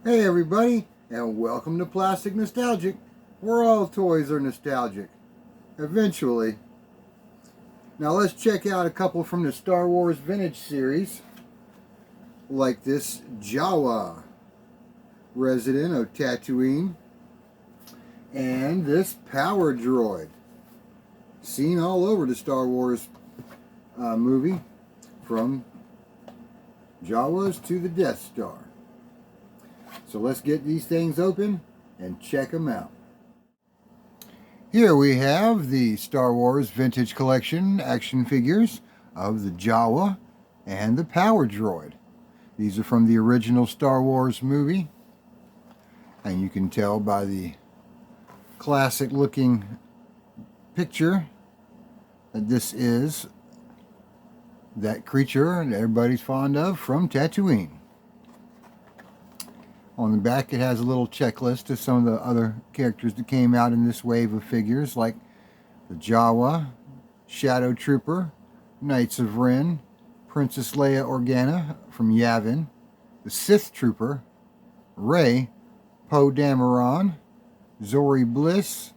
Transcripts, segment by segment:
Hey everybody, and welcome to Plastic Nostalgic, where all toys are nostalgic. Eventually. Now let's check out a couple from the Star Wars Vintage series, like this Jawa, resident of Tatooine, and this Power Droid, seen all over the Star Wars movie, from Jawas to the Death Star. So let's get these things open and check them out. Here we have the Star Wars Vintage Collection action figures of the Jawa and the Power Droid. These are from the original Star Wars movie, and you can tell by the classic looking picture that this is that creature that everybody's fond of from Tatooine. On the back it has a little checklist of some of the other characters that came out in this wave of figures, like the Jawa, Shadow Trooper, Knights of Ren, Princess Leia Organa from Yavin, the Sith Trooper, Rey, Poe Dameron, Zori Bliss,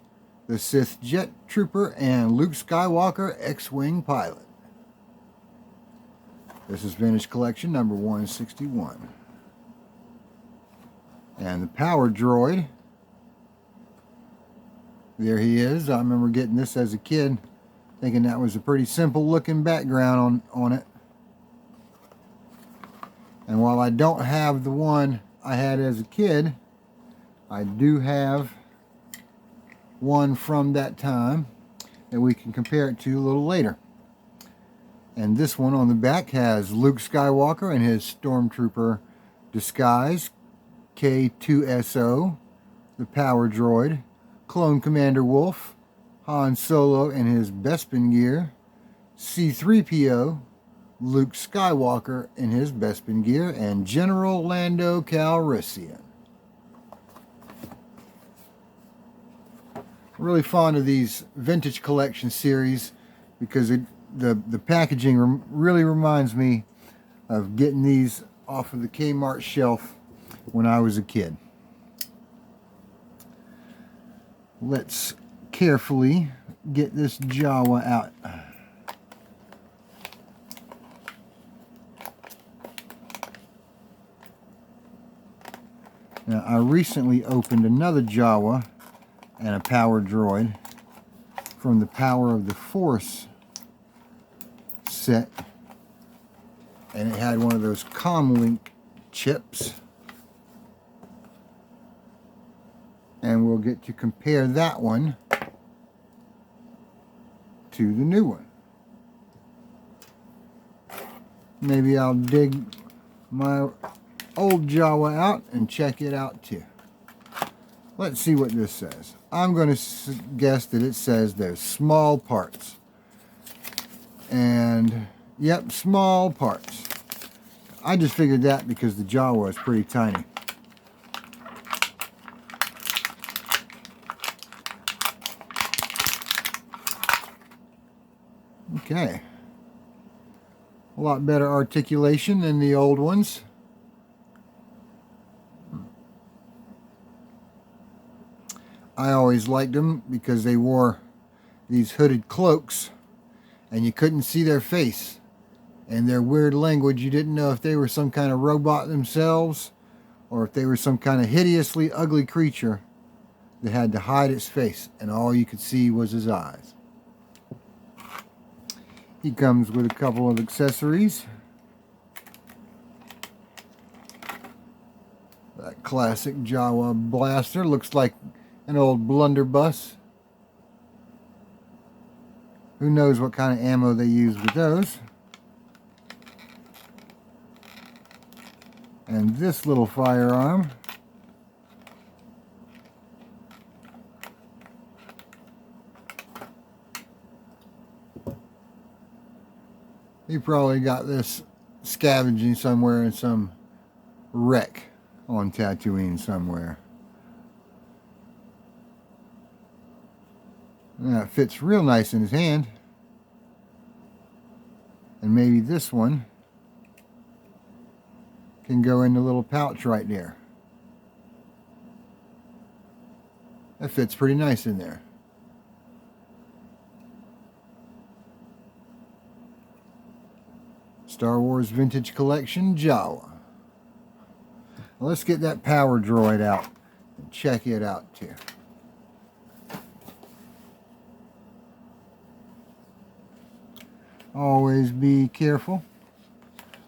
the Sith Jet Trooper, and Luke Skywalker, X-Wing Pilot. This is Vintage Collection number 161. And the Power Droid, there he is. I remember getting this as a kid, thinking that was a pretty simple looking background on it. And while I don't have the one I had as a kid, I do have one from that time that we can compare it to a little later. And this one on the back has Luke Skywalker in his Stormtrooper disguise, K2SO, the Power Droid, Clone Commander Wolf, Han Solo in his Bespin gear, C-3PO, Luke Skywalker in his Bespin gear, and General Lando Calrissian. I'm really fond of these vintage collection series because the packaging really reminds me of getting these off of the Kmart shelf when I was a kid. Let's carefully get this Jawa out. Now, I recently opened another Jawa and a Power Droid from the Power of the Force set, and it had one of those Comlink chips. And we'll get to compare that one to the new one. Maybe I'll dig my old Jawa out and check it out too. Let's see what this says. I'm going to guess that it says there's small parts. And, yep, small parts. I just figured that because the Jawa is pretty tiny. Okay. A lot better articulation than the old ones. I always liked them because they wore these hooded cloaks and you couldn't see their face. And their weird language, you didn't know if they were some kind of robot themselves or if they were some kind of hideously ugly creature that had to hide its face and all you could see was his eyes. He comes with a couple of accessories. That classic Jawa blaster looks like an old blunderbuss. Who knows what kind of ammo they use with those. And this little firearm he probably got this scavenging somewhere in some wreck on Tatooine somewhere. And that fits real nice in his hand. And maybe this one can go in the little pouch right there. That fits pretty nice in there. Star Wars Vintage Collection Jawa. Well, let's get that Power Droid out and check it out too. Always be careful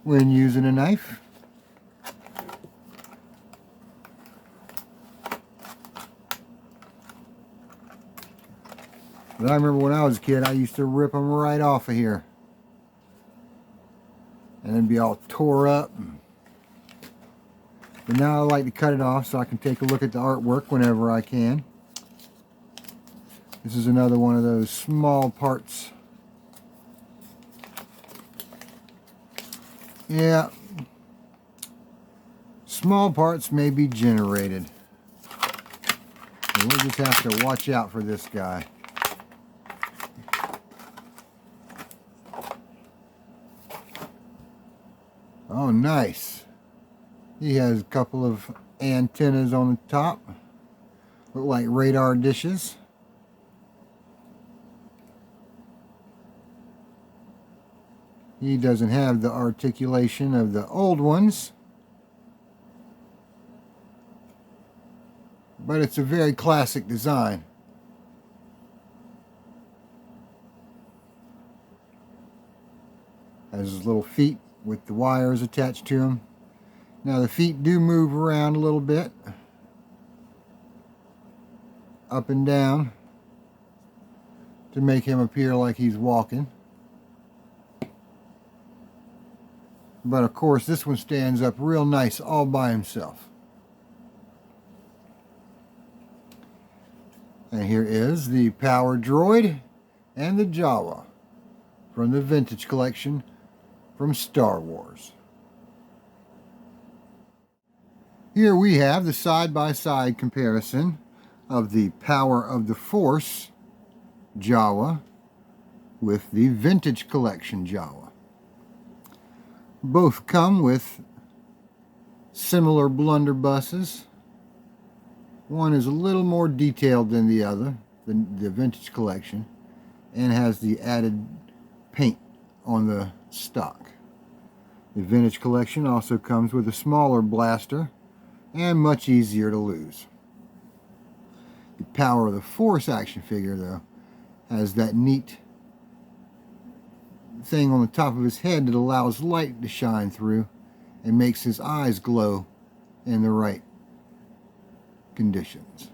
when using a knife. But I remember when I was a kid, I used to rip them right off of here. And then be all tore up. But now I like to cut it off so I can take a look at the artwork whenever I can. This is another one of those small parts. Yeah. Small parts may be generated. So we'll just have to watch out for this guy. Oh, nice. He has a couple of antennas on the top. Look like radar dishes. He doesn't have the articulation of the old ones. But it's a very classic design. Has his little feet with the wires attached to them. Now the feet do move around a little bit, up and down, to make him appear like he's walking. But of course this one stands up real nice all by himself. And here is the Power Droid and the Jawa from the Vintage Collection from Star Wars. Here we have the side-by-side comparison of the Power of the Force Jawa with the Vintage Collection Jawa. Both come with similar blunderbusses. One is a little more detailed than the other, the Vintage Collection, and has the added paint on the stock. The Vintage Collection also comes with a smaller blaster and much easier to lose. The Power of the Force action figure, though, has that neat thing on the top of his head that allows light to shine through and makes his eyes glow in the right conditions.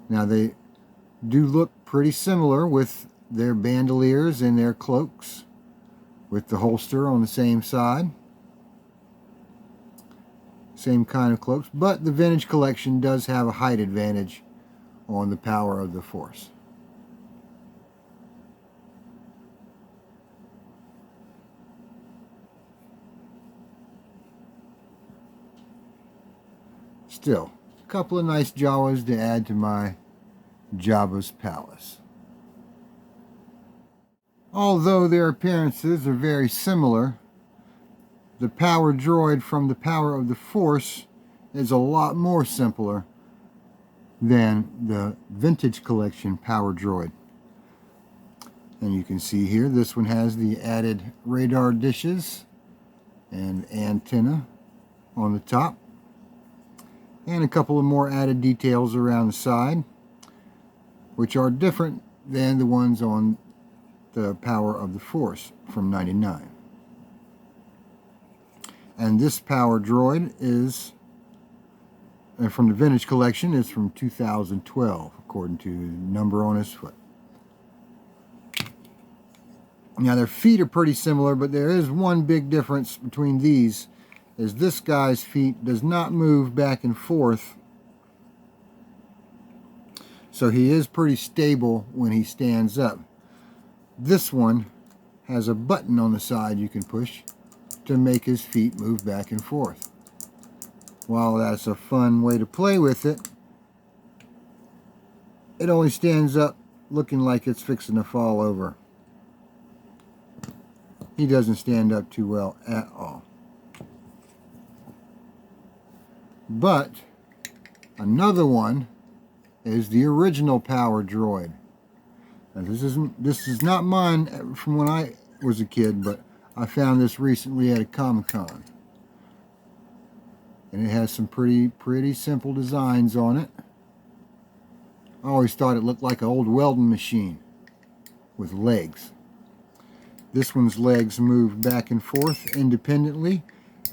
Now they do look pretty similar with their bandoliers and their cloaks, with the holster on the same side. Same kind of cloaks, but the Vintage Collection does have a height advantage on the Power of the Force. Still, a couple of nice Jawas to add to my Jabba's Palace. Although their appearances are very similar, the Power Droid from the Power of the Force is a lot more simpler than the Vintage Collection Power Droid. And you can see here, this one has the added radar dishes and antenna on the top, and a couple of more added details around the side, which are different than the ones on the Power of the Force from '99. And this Power Droid is from the Vintage Collection, is from 2012, according to the number on his foot. Now their feet are pretty similar, but there is one big difference between these, is this guy's feet does not move back and forth. So he is pretty stable when he stands up. This one has a button on the side you can push to make his feet move back and forth. While that's a fun way to play with it, it only stands up looking like it's fixing to fall over. He doesn't stand up too well at all. But another one is the original Power Droid. Now this is not mine from when I was a kid, but I found this recently at a Comic-Con. And it has some pretty simple designs on it. I always thought it looked like an old welding machine with legs. This one's legs move back and forth independently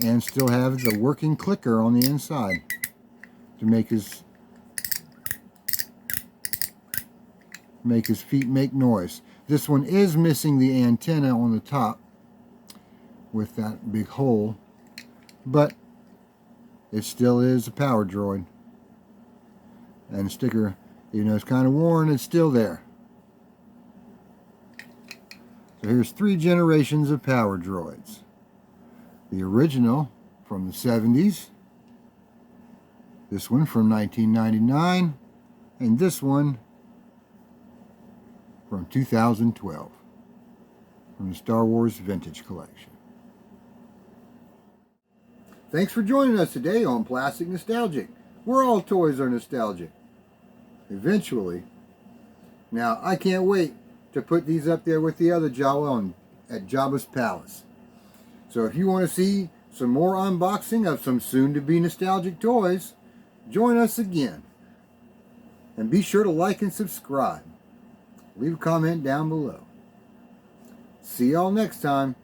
and still have the working clicker on the inside to make his feet make noise. This one is missing the antenna on the top with that big hole, but it still is a Power Droid. And the sticker, even though it's kind of worn, it's still there. So here's 3 generations of Power Droids. The original from the 70s, this one from 1999, and this one from 2012 from the Star Wars Vintage Collection. Thanks for joining us today on Plastic Nostalgic, where all toys are nostalgic. Eventually. Now, I can't wait to put these up there with the other Jawa at Jabba's Palace. So if you want to see some more unboxing of some soon-to-be nostalgic toys, join us again. And be sure to like and subscribe. Leave a comment down below. See y'all next time.